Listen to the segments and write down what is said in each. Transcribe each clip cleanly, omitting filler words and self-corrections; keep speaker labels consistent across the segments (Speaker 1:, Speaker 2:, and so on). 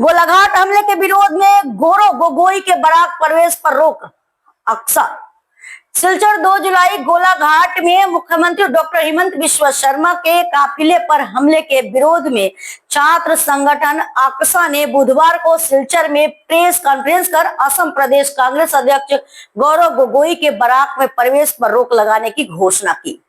Speaker 1: गोलाघाट हमले के विरोध में गौरव गोगोई के बराक प्रवेश पर रोक। अक्सा सिलचर 2 जुलाई गोलाघाट में मुख्यमंत्री डॉक्टर हेमंत बिस्वा शर्मा के काफिले पर हमले के विरोध में छात्र संगठन अक्सा ने बुधवार को सिलचर में प्रेस कॉन्फ्रेंस कर असम प्रदेश कांग्रेस अध्यक्ष गौरव गोगोई के बराक में प्रवेश पर रोक लगाने की घोषणा की।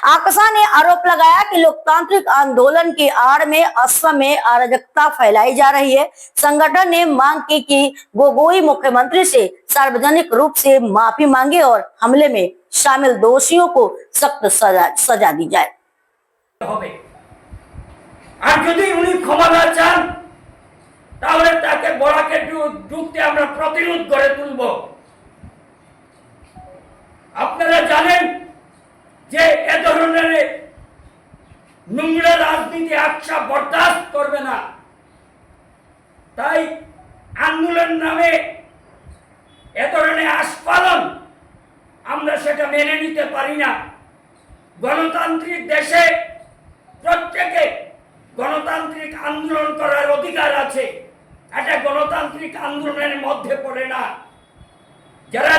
Speaker 1: अक्सा ने आरोप लगाया कि लोकतांत्रिक आंदोलन की आड़ में असम में अराजकता फैलाई जा रही है। संगठन ने मांग की कि गोगोई मुख्यमंत्री से सार्वजनिक रूप से माफी मांगे और हमले में शामिल दोषियों को सख्त सजा दी जाए।
Speaker 2: আর যদি উনি ক্ষমা না চান তাহলে তাকে বড়াকে ঢুকতে আমরা প্রতিরোধ গড়ে তুলব। আপনারা জানেন যে এ ধরনের নোংরা রাজনীতি আকশা বরদাস্ত করবে না, তাই আন্দোলন নামে এ ধরনের আস্ফালন আমরা সেটা মেনে নিতে পারি না। গণতান্ত্রিক দেশে প্রত্যেকে গণতান্ত্রিক আন্দোলন করার অধিকার আছে, এটা গণতান্ত্রিক আন্দোলনের মধ্যে পড়ে না। যারা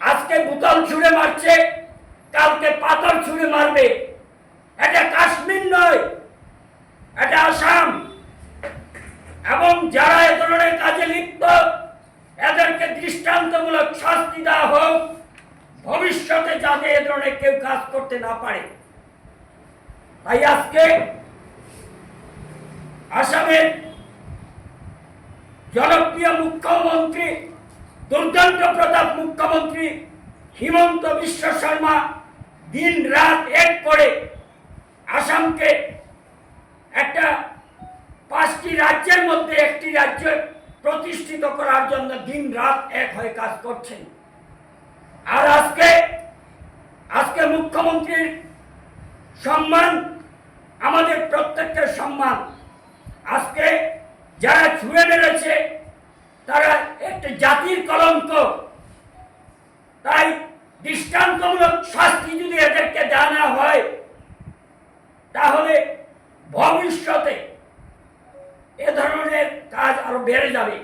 Speaker 2: আজকে বোতল ছুঁড়ে মারছে কালকে পাথর ছুঁড়ে মারবে, এটা কাশ্মীর নয়, এটা আসাম। এবং যারা এ ধরনের কাজে লিপ্ত এদেরকে দৃষ্টান্তমূলক শাস্তি দেওয়া হোক, ভবিষ্যতে যাতে এ ধরনের কেউ কাজ করতে না পারে। তাই আজকে আসামের জনপ্রিয় মুখ্যমন্ত্রী দুর্দান্ত প্রতাপ মুখ্যমন্ত্রী হিমন্ত বিশ্ব শর্মা দিন রাত এক করে আসামকে একটা 5টি রাজ্যের মধ্যে একটি রাজ্য প্রতিষ্ঠিত করার জন্য দিন রাত এক হয়ে কাজ করছেন। আর আজকে মুখ্যমন্ত্রীর সম্মান আমাদের প্রত্যেকের সম্মান। আজকে যারা ছুঁড়ে মেরেছে তারা একটা জাতির কলঙ্ক, তাই দৃষ্টান্তমূলক শাস্তি যদি এদেরকে দেওয়া না হয় তাহলে ভবিষ্যতে এ ধরনের কাজ আরো বেড়ে যাবে।